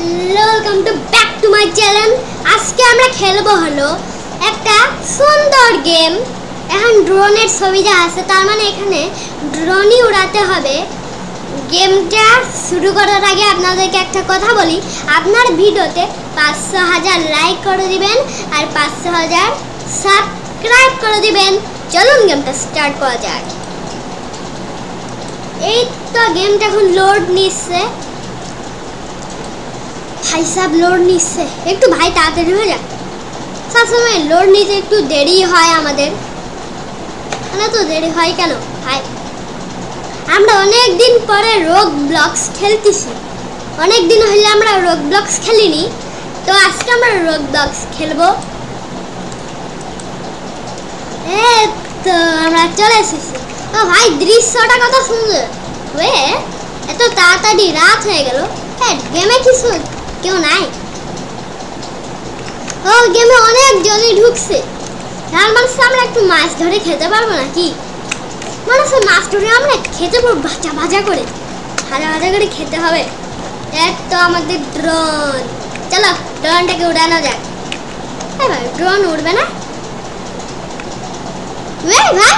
Hello, welcome to back to my channel. আজকে আমরা খেলবো হলো একটা সুন্দর গেম। এখন ড্রোনের ছবিটা আছে, তার মানে এখানে ড্রোনই উড়াতে হবে। গেমটা শুরু করার আগে আপনাদেরকে একটা কথা বলি, আপনার ভিডিওতে 500,000 লাইক করে দিবেন আর 500,000 সাবস্ক্রাইব করে দিবেন। চলুন গেমটা স্টার্ট করা যাক। এই তো গেমটা এখন লোড নিচ্ছে। ভাই সাহেব লোড নিচ্ছে, একটু ভাই তাড়াতাড়ি হয়ে যাক। সবসময় লোড নিতে একটু দেরি হয় আমাদের, মানে তো দেরি হয় কেন ভাই? আমরা অনেক দিন পরে রোবলক্স খেলতেছি। অনেক দিন হলে আমরা রোবলক্স খেলিনি, তো আজকে আমরা রোবলক্স খেলবো। এই তো আমরা চলে এসেছি। ও ভাই দৃশ্যটা কত সুন্দর। ওয়ে এত তাড়াতাড়ি রাত হয়ে গেল। গেমে কিছু কেউ নাই? ও গেমে অনেক জনই ঢুকছে। তার মানে আমরা একটু মাছ ধরে খেতে পারবো নাকি? মানে মাছ ধরে আমরা খেতে পারবো ভাজা ভাজা করে, ভাজা ভাজা করে খেতে হবে। এক তো আমাদের ড্রোন, চলো ড্রোনটাকে উড়ানো যাক। ভাই ড্রোন উড়বে না? ওয়ে ভাই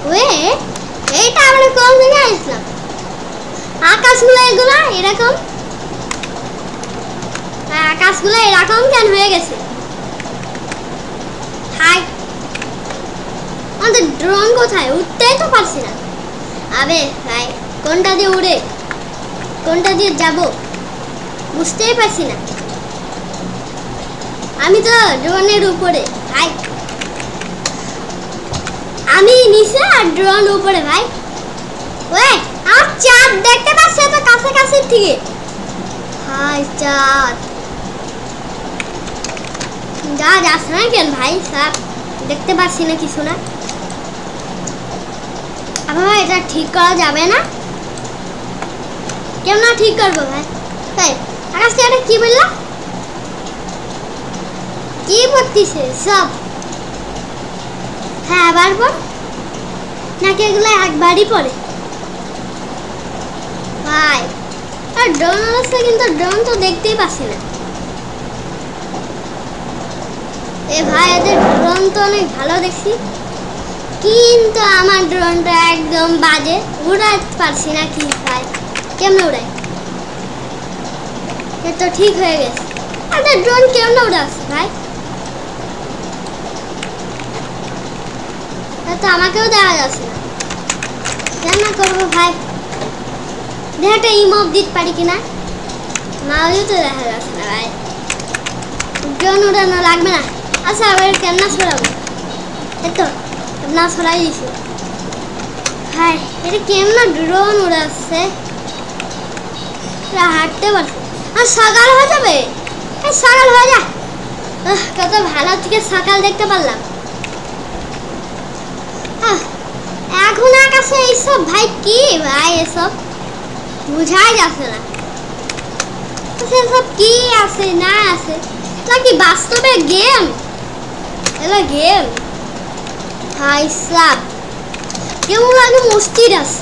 ওয়ে, এইটা আমরা কোন জায়গায় আসলাম? আকাশগুলো এগুলো এরকম, আকাশগুলো এরকম কেন হয়ে গেছে? হাই, আমাদের ড্রোন কোথায়? উঠতেই তো পারছি না। আবে ভাই কোনটা দিয়ে উড়ে কোনটা দিয়ে যাব বুঝতেই পারছি না। আমি তো ড্রোনের উপরে ভাই, আমি নিচে আর ড্রোন উপরে ভাই। ওয়ে আমার চাঁদ দেখতে পাচ্ছি তো কাছাকাছি থেকে। হাই চাঁদ যা যাচ্ছে না কেন ভাই সাহেব? দেখতে পাচ্ছি না কিছু না। আবার এটা ঠিক করা যাবে না? কেমন ঠিক করবো ভাই? তাই আকাশ থেকে এটা কি বললাম? কি পড়তিছে সব? হ্যাঁ আবার পর নাকি এগুলো একবারই পড়ে ভাই? আর ড্রোন আসছে কিন্তু ড্রোন তো দেখতেই পাচ্ছি না। এ ভাই এদের ড্রোন তো অনেক ভালো দেখছি, কিন্তু আমার ড্রোনটা একদম বাজে, উড়াতে পারছি না। কি ভাই কেমনে উড়াই? এ তো ঠিক হয়ে গেছে। এদের ড্রোন কেমনে উড়াচ্ছে ভাই? তো আমাকেও দেখা যাচ্ছে না, কেমন করবো ভাই? দেখাটা ইমোভ দিতে পারি কিনা, নাহলেও তো দেখা যাচ্ছে না ভাই। ড্রোন উড়ানো লাগবে না। আচ্ছা আবার কেমন ছড়াবো? এতো না ছড়াই দিছি ভাই। এটা কেমন ড্রোন উড়াচ্ছে? হাঁটতে পারছে। আর সকাল হয়ে যাবে, সকাল হয়ে যা। কত ভালো থেকে সকাল দেখতে পারলাম। এখন আকাশে এইসব ভাই কি ভাই? এসব বুঝাই যাচ্ছে না এসব কি আছে না আছে, নাকি বাস্তবে গেম? এগুলো গেম ভাই সাব, কেমন লাগে মস্তির আছে।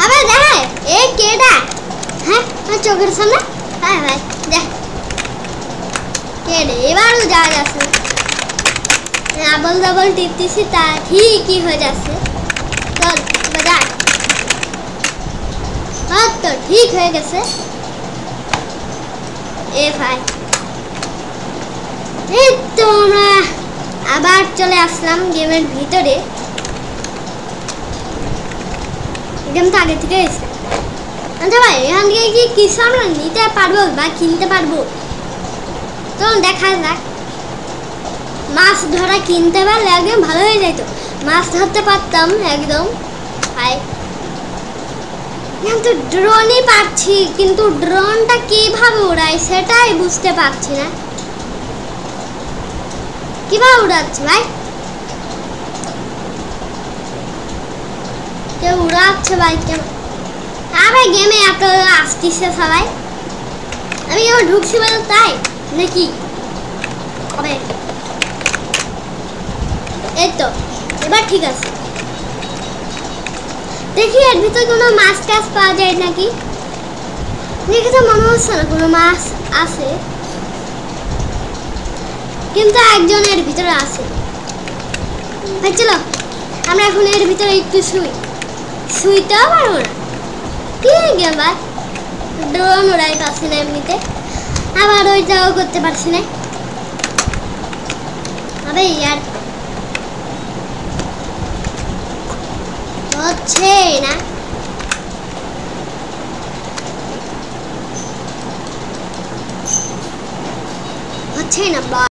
আবার দেখ এ কেডা? হ্যাঁ চোখের সামনে। হ্যাঁ ভাই দেখ কেডে, এবারও যাওয়া যাচ্ছে না। আবল দাবল টিপতেছি তা ঠিকই হয়ে যাচ্ছে। চল বাজার, তো ঠিক হয়ে গেছে। এ ভাই এই তো আমরা আবার চলে আসলাম গেমের ভিতরে। গেম তো আগে থেকে এসে। আচ্ছা ভাই এখান থেকে কি কিছু আমরা নিতে পারবো বা কিনতে পারবো? চল দেখা যাক। মাছ ধরা কিনতে পারলে একদম ভালো হয়ে যেত, মাছ ধরতে পারতাম একদম ভাই। কিন্তু ড্রোনই পাচ্ছি, কিন্তু ড্রোনটা কিভাবে উড়াই সেটাই বুঝতে পারছি না। কিভাবে উড়াচ্ছে ভাই? কেউ উড়াচ্ছে ভাই কেন? আরে গেমে এত আসতেছে সবাই, আমি কেমন ঢুকছি বলো তাই নাকি? এই তো এবার ঠিক আছে। দেখি এর ভিতরে কোনো মাছ টাছ পাওয়া যায় নাকি। দেখে তো মনে হচ্ছে না কোনো মাছ আছে, কিন্তু একজনের ভিতরে আছে। ভাই চলো আমরা এখন এর ভিতরে একটু শুইতেও পারবো না। কি গেম ভাই, ড্রোন উড়াই পাচ্ছি না এমনিতে, আবার ওইটাও করতে পারছি না। আরে ইয়ার হচ্ছে না।